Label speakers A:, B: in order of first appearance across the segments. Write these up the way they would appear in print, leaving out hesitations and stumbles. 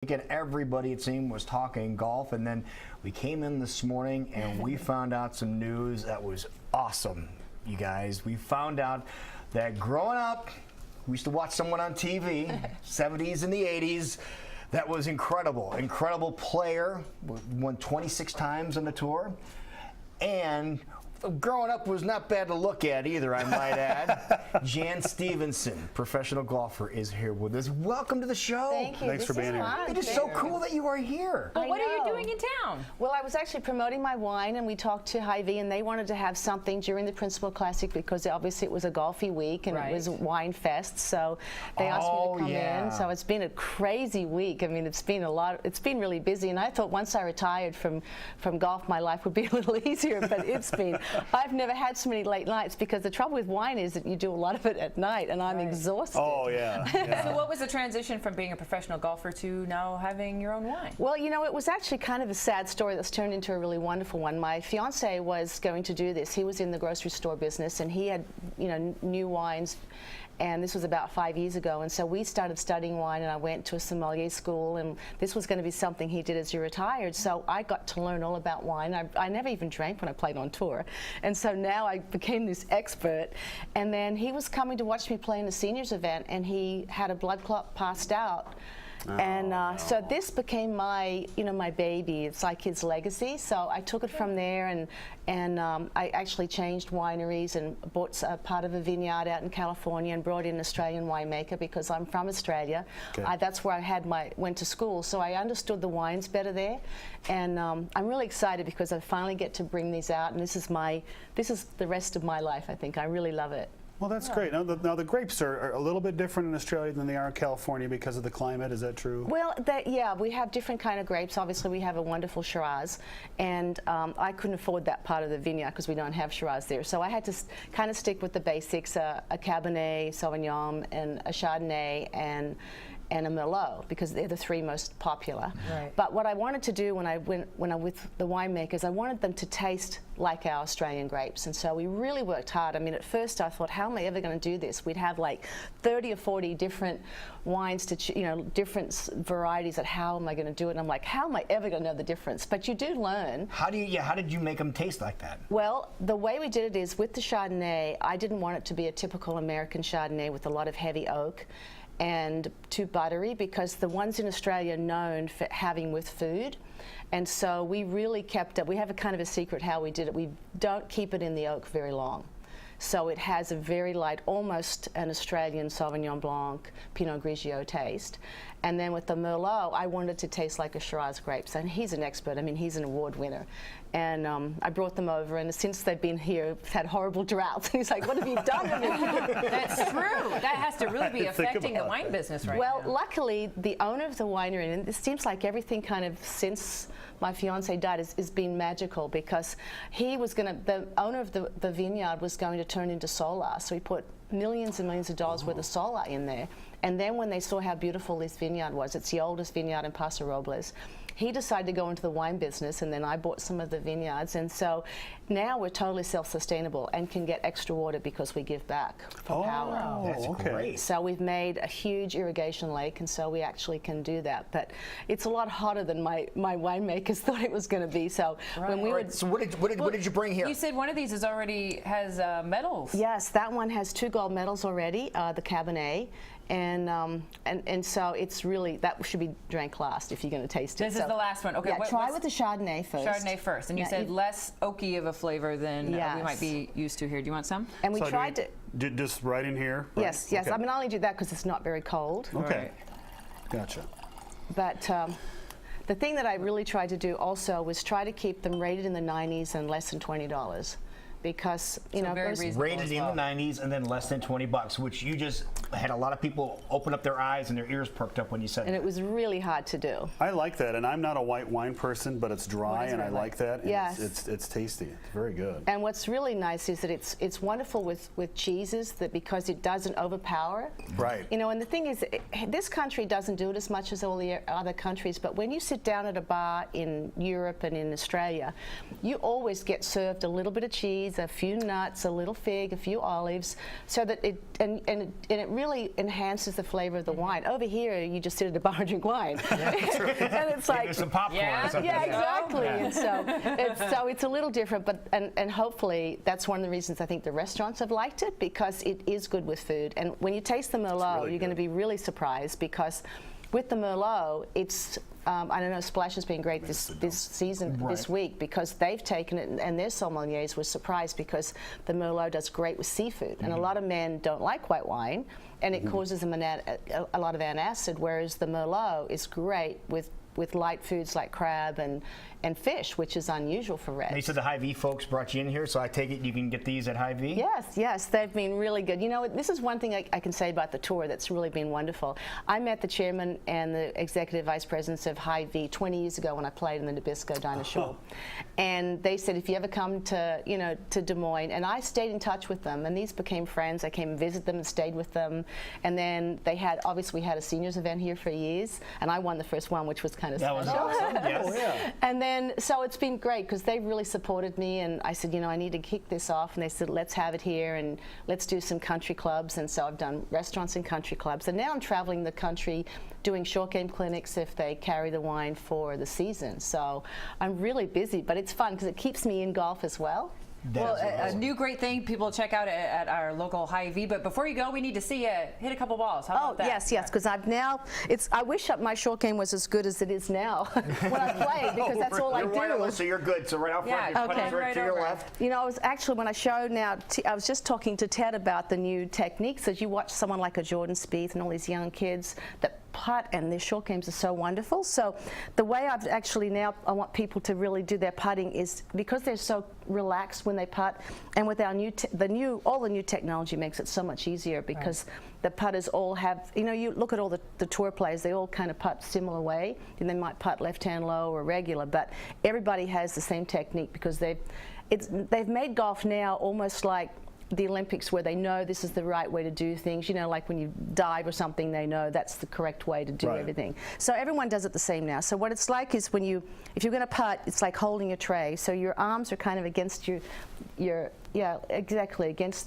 A: Again, everybody, it seemed, was talking golf, and then we came in this morning and we found out some news that was awesome, you guys. We found out that growing up, we used to watch someone on TV, 70s and the 80s, that was incredible. Incredible player, won 26 times on the tour, and growing up was not bad to look at either, I might add. Jan Stephenson, professional golfer, is here with us. Welcome to the show.
B: Thank you.
C: Thanks for being here.
A: It is so cool that you are here.
B: Well,
D: what are you doing in town?
B: Well, I was actually promoting my wine, and we talked to Hy-Vee, and they wanted to have something during the Principal Classic because obviously it was a golfy week and it was Wine Fest. So they asked me to come in. So it's been a crazy week. I mean, it's been a lot. It's been really busy, and I thought once I retired from golf, my life would be a little easier. But it's been. I've never had so many late nights because the trouble with wine is that you do a lot of it at night, and I'm exhausted.
C: Oh, yeah.
D: So what was the transition from being a professional golfer to now having your own wine?
B: Well, you know, it was actually kind of a sad story that's turned into a really wonderful one. My fiance was going to do this. He was in the grocery store business, and he had, you know, new wines. And this was about 5 years ago, and so we started studying wine, and I went to a sommelier school, and this was going to be something he did as he retired. So I got to learn all about wine. I never even drank when I played on tour, and so now I became this expert. And then he was coming to watch me play in a seniors event, and he had a blood clot, passed out. So this became my, you know, my baby. It's like his legacy. So I took it from there, and I actually changed wineries and bought a part of a vineyard out in California and brought in an Australian winemaker because I'm from Australia.
C: Okay.
B: That's where I had went to school, so I understood the wines better there. And I'm really excited because I finally get to bring these out, and this is the rest of my life. I think I really love it.
C: Well, that's great. Now the grapes are a little bit different in Australia than they are in California because of the climate. Is that true?
B: Well, yeah, we have different kind of grapes. Obviously, we have a wonderful Shiraz, and I couldn't afford that part of the vineyard because we don't have Shiraz there. So I had to kind of stick with the basics: a Cabernet Sauvignon, and a Chardonnay, and a Merlot, because they're the three most popular.
D: Right.
B: But what I wanted to do when I with the winemakers, I wanted them to taste like our Australian grapes, and so we really worked hard. I mean, at first I thought, how am I ever going to do this? We'd have like 30 or 40 different wines to, you know, different varieties. At how am I going to do it? And I'm like, how am I ever going to know the difference? But you do learn.
A: How did you make them taste like that?
B: Well, the way we did it is with the Chardonnay, I didn't want it to be a typical American Chardonnay with a lot of heavy oak and too buttery, because the ones in Australia are known for having with food. And so we really kept it. We have a kind of a secret how we did it. We don't keep it in the oak very long. So it has a very light, almost an Australian Sauvignon Blanc, Pinot Grigio taste. And then with the Merlot, I wanted it to taste like a Shiraz grapes. And he's an expert. I mean, he's an award winner. And I brought them over, and since they've been here, we've had horrible droughts. And he's like, what have you done to me?
D: That's true. That has to really be affecting the wine business right now.
B: Well, luckily, the owner of the winery, and it seems like everything kind of since my fiance died has been magical, because the owner of the vineyard was going to turn into solar. So he put millions and millions of dollars worth of solar in there. And then when they saw how beautiful this vineyard was, it's the oldest vineyard in Paso Robles, he decided to go into the wine business, and then I bought some of the vineyards. And so now we're totally self-sustainable and can get extra water because we give back for power.
A: That's great.
B: So we've made a huge irrigation lake, and so we actually can do that. But it's a lot hotter than my winemakers thought it was going to be. So when we
A: So what did you bring here?
D: You said one of these has medals.
B: Yes, that one has 2 gold medals already, the Cabernet. And so it's really, that should be drank last if you're going to taste it.
D: This is the last one. Okay.
B: Yeah, try with the Chardonnay first.
D: Chardonnay first. And you said less oaky of a flavor than we might be used to here. Do you want some?
B: And we tried to...
C: Just right in here? Right?
B: Yes.
C: Okay.
B: I mean, I only do that because it's not very cold.
C: Okay. Gotcha.
B: But the thing that I really tried to do also was try to keep them rated in the 90s and less than $20. Because, you know,
D: very reasonable
A: rated
D: as
A: in
D: well.
A: the 90s and then less than $20, which you just had a lot of people open up their eyes and their ears perked up when you said
B: and
A: that.
B: it was really hard to do.
C: I like that, and I'm not a white wine person, but it's dry, and I like that. And
B: Yes.
C: it's tasty. It's very good.
B: And what's really nice is that it's wonderful with cheeses, that because it doesn't overpower.
C: Right.
B: You know, and the thing is, this country doesn't do it as much as all the other countries, but when you sit down at a bar in Europe and in Australia, you always get served a little bit of cheese, a few nuts, a little fig, a few olives, so that it really really enhances the flavor of the wine. Over here, you just sit at a bar and drink wine. And it's like,
A: there's some popcorn or something.
B: yeah, exactly. And so it's a little different, but and hopefully that's one of the reasons I think the restaurants have liked it, because it is good with food. And when you taste the Merlot, you're going to be really surprised, because with the Merlot, it's I don't know, Splash has been great this season, this week, because they've taken it, and their sommeliers were surprised because the Merlot does great with seafood. And a lot of men don't like white wine, and it causes them a lot of antacid, whereas the Merlot is great with light foods like crab and fish, which is unusual for red.
A: They said the Hy-Vee folks brought you in here, so I take it you can get these at Hy-Vee?
B: Yes, they've been really good. You know, this is one thing I can say about the tour that's really been wonderful. I met the chairman and the executive vice presidents of Hy-Vee 20 years ago when I played in the Nabisco Dinosaur. And they said, if you ever come to, to Des Moines, and I stayed in touch with them, and these became friends. I came and visited them and stayed with them. And then they had, obviously we had a seniors event here for years, and I won the first one, which was kind of special.
A: That was awesome, yes.
C: Oh, yeah.
B: And then, so it's been great, because they've really supported me, and I said, I need to kick this off, and they said, let's have it here, and let's do some country clubs. And so I've done restaurants and country clubs, and now I'm traveling the country doing short game clinics if they carry the wine for the season. So I'm really busy, but it's fun because it keeps me in golf as well.
D: Well, a new great thing people check out at our local Hy-Vee. But before you go, we need to see you hit a couple balls. How about that?
B: Yes, because I've now, I wish my short game was as good as it is now when I play, because that's all I do.
A: Right, so you're good. So right out front, your putting's right to your left.
B: I was actually, when I showed now, I was just talking to Ted about the new techniques. As you watch someone like a Jordan Spieth and all these young kids that putt, and their short games are so wonderful. So the way I've actually now, I want people to really do their putting is because they're so relaxed when they putt, and with our all the new technology makes it so much easier, because the putters all have, you look at all the tour players, they all kind of putt similar way, and they might putt left hand low or regular, but everybody has the same technique, because they've made golf now almost like the Olympics, where they know this is the right way to do things. Like when you dive or something, they know that's the correct way to do everything. So everyone does it the same now. So what it's like is if you're going to putt, it's like holding a tray. So your arms are kind of against against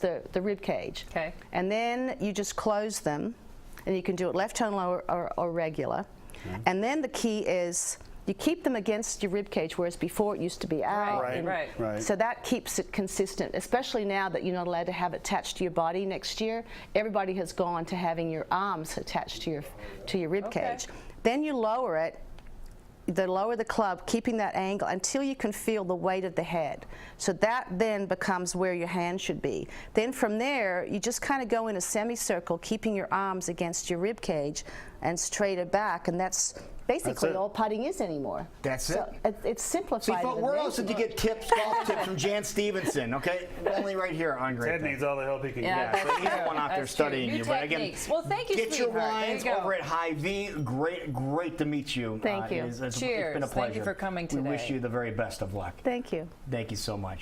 B: the rib cage. Okay. And then you just close them, and you can do it left hand low or regular. Okay. And then the key is, you keep them against your rib cage, whereas before it used to be out.
C: Right.
B: So that keeps it consistent, especially now that you're not allowed to have it attached to your body next year. Everybody has gone to having your arms attached to your rib cage. Then you lower it, lower the club, keeping that angle until you can feel the weight of the head. So that then becomes where your hand should be. Then from there, you just kind of go in a semicircle, keeping your arms against your rib cage and straighter back, and that's basically all putting is anymore.
A: That's
B: so it's simplified.
A: See, where else did you get golf tips from Jan Stephenson? Okay, only right here on Great
C: Ted
A: Thing.
C: needs all the help he can get.
A: Yeah, so he's the one out there studying you. But again,
D: well, thank you,
A: get your wines over at Hy-Vee. Great to meet you.
B: Thank you.
A: It's
D: Cheers.
A: been a pleasure.
D: Thank you for coming today.
A: We wish you the very best of luck.
B: Thank you.
A: Thank you so much.